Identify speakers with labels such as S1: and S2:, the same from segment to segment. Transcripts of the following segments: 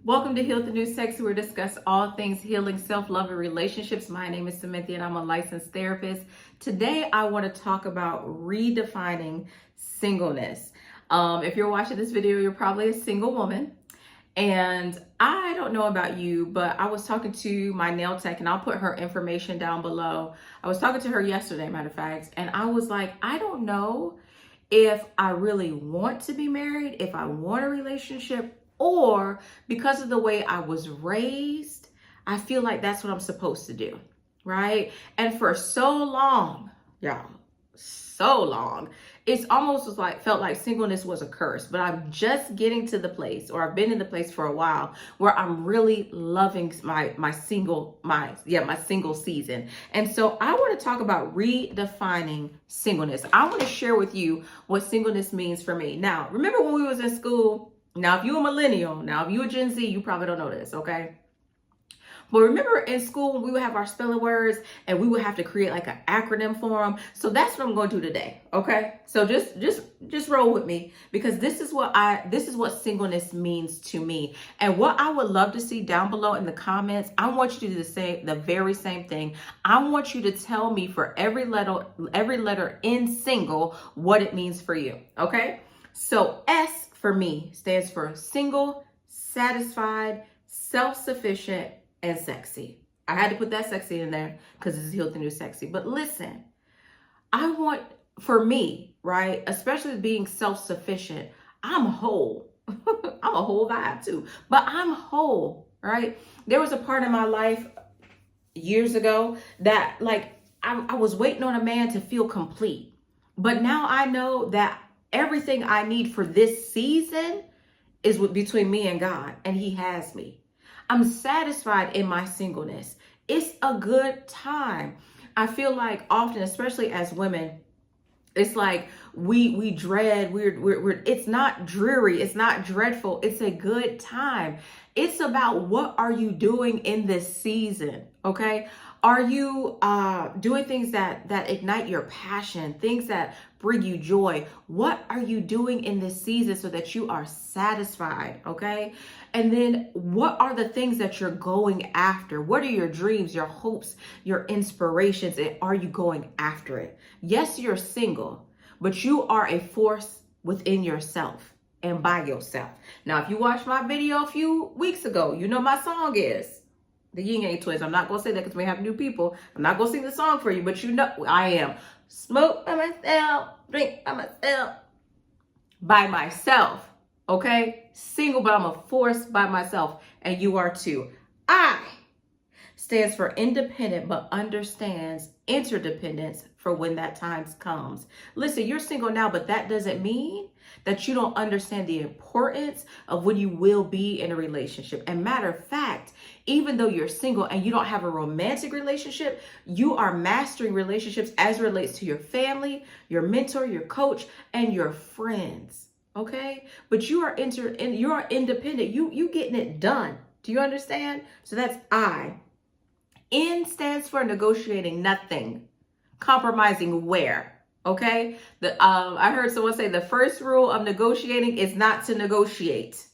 S1: Welcome to Heal the New Sexy, where we discuss all things healing, self-love, and relationships. My name is Samantha, and I'm a licensed therapist. Today, I want to talk about redefining singleness. If you're watching this video, you're probably a single woman. And I don't know about you, but I was talking to my nail tech, and I'll put her information down below. I was talking to her yesterday, matter of fact, and I was like, I don't know if I really want to be married, if I want a relationship, or because of the way I was raised, I feel like that's what I'm supposed to do, right? And for so long, y'all, so long, it's almost felt like singleness was a curse. But I'm just getting to the place, or I've been in the place for a while, where I'm really loving my single season. And so I want to talk about redefining singleness. I want to share with you what singleness means for me. Now, remember when we was in school? Now, if you're a millennial, now if you're a Gen Z, you probably don't know this, okay? But remember in school, we would have our spelling words and we would have to create like an acronym for them. So that's what I'm going to do today, okay? So just roll with me, because this is what singleness means to me. And what I would love to see down below in the comments, I want you to do the very same thing. I want you to tell me for every letter in single what it means for you, okay? So S for me stands for single, satisfied, self-sufficient, and sexy. I had to put that sexy in there because it's Heal the New Sexy. But listen, for me, right, especially being self-sufficient, I'm whole. I'm a whole vibe too, but I'm whole, right? There was a part in my life years ago that I was waiting on a man to feel complete. But now I know that everything I need for this season is between me and God, and He has me. I'm satisfied in my singleness. It's a good time. I feel like often, especially as women, it's like we dread, it's not dreary, it's not dreadful, it's a good time. It's about what are you doing in this season, okay? Are you doing things that ignite your passion, things that bring you joy? What are you doing in this season so that you are satisfied, okay? And then what are the things that you're going after? What are your dreams, your hopes, your inspirations, and are you going after it? Yes, you're single, but you are a force within yourself and by yourself. Now, if you watched my video a few weeks ago, you know my song is the Yin Yang Twins. I'm not going to say that because we have new people. I'm not going to sing the song for you, but you know I am. Smoke by myself, drink by myself, okay? Single, but I'm a force by myself, and you are too. I stands for independent, but understands interdependence for when that time comes. Listen, you're single now, but that doesn't mean that you don't understand the importance of when you will be in a relationship. And matter of fact, even though you're single and you don't have a romantic relationship, you are mastering relationships as it relates to your family, your mentor, your coach, and your friends. Okay? But you are independent. You getting it done. Do you understand? So that's I. N stands for negotiating nothing, compromising where. Okay, I heard someone say the first rule of negotiating is not to negotiate.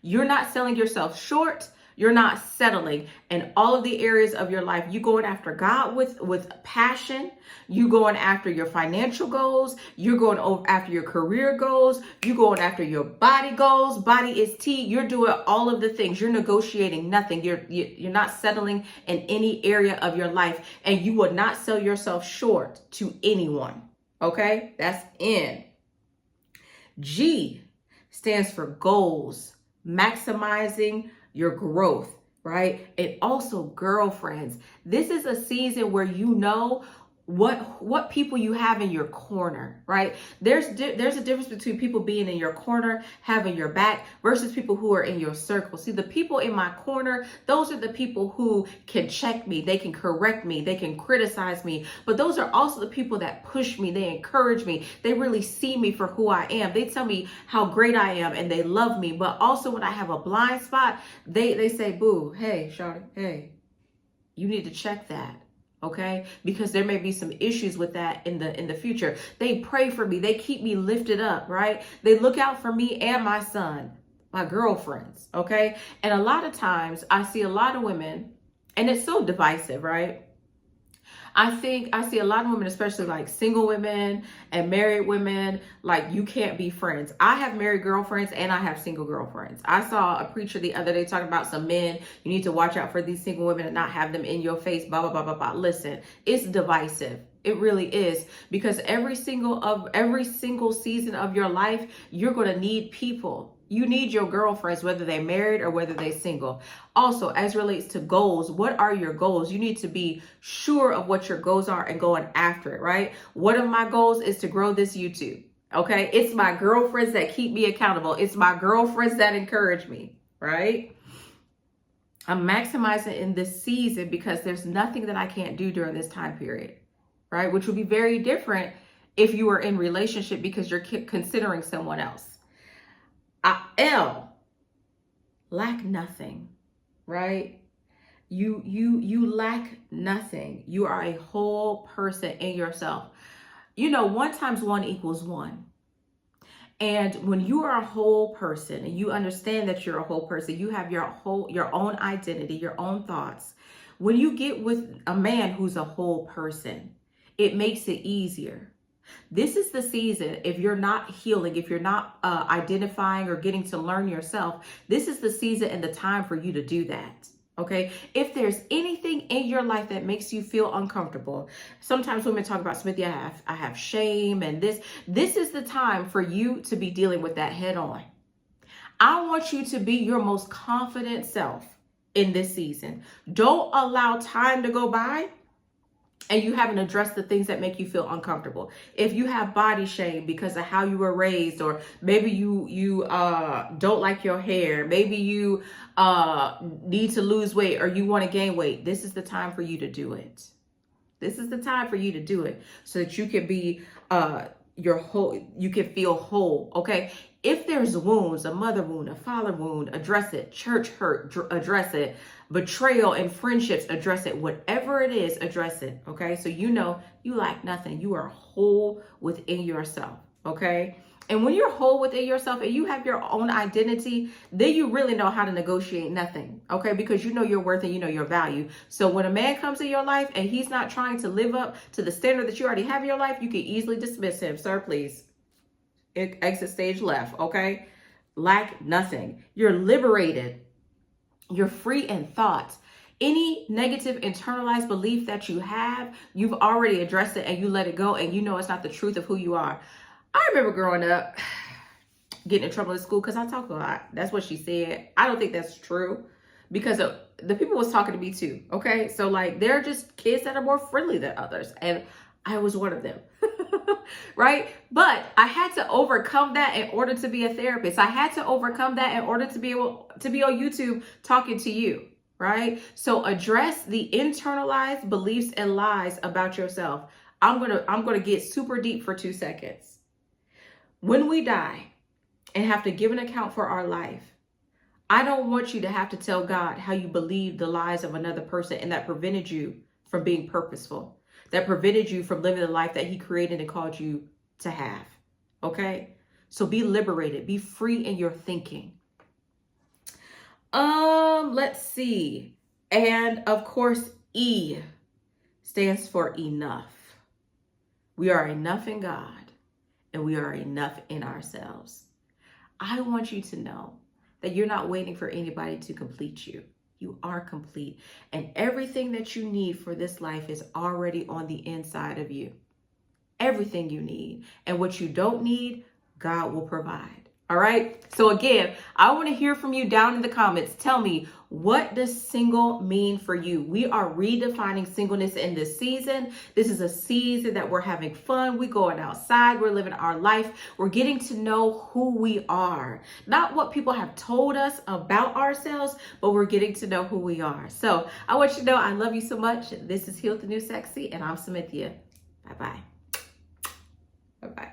S1: You're not selling yourself short. You're not settling in all of the areas of your life. You going after God with passion. You going after your financial goals. You're going after your career goals. You going after your body goals. Body is T. You're doing all of the things. You're negotiating nothing. You're not settling in any area of your life, and you will not sell yourself short to anyone. Okay, that's N. G stands for goals, maximizing your growth, right? And also girlfriends. This is a season where you know what people you have in your corner, right? There's a difference between people being in your corner, having your back, versus people who are in your circle. See, the people in my corner, those are the people who can check me, they can correct me, they can criticize me, but those are also the people that push me, they encourage me, they really see me for who I am, they tell me how great I am, and they love me. But also when I have a blind spot, they say, boo, hey, shawty, hey, you need to check that. Okay, because there may be some issues with that in the future. They pray for me. They keep me lifted up, right? They look out for me and my son. my girlfriends, okay? And a lot of times I see a lot of women, and it's so divisive, right? I see a lot of women, especially like single women and married women, like you can't be friends. I have married girlfriends and I have single girlfriends. I saw a preacher the other day talking about some men. You need to watch out for these single women and not have them in your face, blah, blah, blah, blah, blah. Listen, it's divisive. It really is, because every single season of your life, you're going to need people. You need your girlfriends, whether they're married or whether they're single. Also, as relates to goals, what are your goals? You need to be sure of what your goals are and going after it, right? One of my goals is to grow this YouTube. Okay. It's my girlfriends that keep me accountable. It's my girlfriends that encourage me, right? I'm maximizing in this season because there's nothing that I can't do during this time period, right? Which would be very different if you were in relationship because you're considering someone else. Lack nothing, right? You lack nothing. You are a whole person in yourself. 1 times 1 equals 1. And when you are a whole person and you understand that you're a whole person, you have your own identity, your own thoughts. When you get with a man who's a whole person, it makes it easier. This is the season, if you're not healing, if you're not identifying or getting to learn yourself, this is the season and the time for you to do that. Okay. If there's anything in your life that makes you feel uncomfortable, sometimes women talk about, Smithy, I have shame and this is the time for you to be dealing with that head on. I want you to be your most confident self in this season. Don't allow time to go by and you haven't addressed the things that make you feel uncomfortable. If you have body shame because of how you were raised, or maybe you don't like your hair, maybe you need to lose weight or you want to gain weight, this is the time for you to do it. This is the time for you to do it so that you can be you can feel whole, okay? If there's wounds, a mother wound, a father wound, address it. Church hurt, address it. Betrayal and friendships, address it. Whatever it is, address it, okay? So you lack nothing. You are whole within yourself, okay? And when you're whole within yourself and you have your own identity, then you really know how to negotiate nothing, okay? Because you know your worth and you know your value. So when a man comes in your life and he's not trying to live up to the standard that you already have in your life, you can easily dismiss him. Sir, please. Exit stage left, okay? Lack nothing. You're liberated. You're free in thought. Any negative internalized belief that you have, you've already addressed it and you let it go and you know it's not the truth of who you are. I remember growing up, getting in trouble in school because I talk a lot. That's what she said. I don't think that's true because the people was talking to me too, okay? So like, they're just kids that are more friendly than others. And I was one of them, right? But I had to overcome that in order to be a therapist. I had to overcome that in order to be able to be on YouTube talking to you, right? So address the internalized beliefs and lies about yourself. I'm gonna get super deep for 2 seconds. When we die and have to give an account for our life, I don't want you to have to tell God how you believed the lies of another person and that prevented you from being purposeful, that prevented you from living the life that he created and called you to have. Okay? So be liberated, be free in your thinking. Let's see. And of course, E stands for enough. We are enough in God and we are enough in ourselves. I want you to know that you're not waiting for anybody to complete you. You are complete. And everything that you need for this life is already on the inside of you. Everything you need. And what you don't need, God will provide. All right. So again, I want to hear from you down in the comments. Tell me, what does single mean for you? We are redefining singleness in this season. This is a season that we're having fun. We're going outside. We're living our life. We're getting to know who we are. Not what people have told us about ourselves, but we're getting to know who we are. So I want you to know I love you so much. This is Heal the New Sexy, and I'm Samithia. Bye-bye. Bye-bye.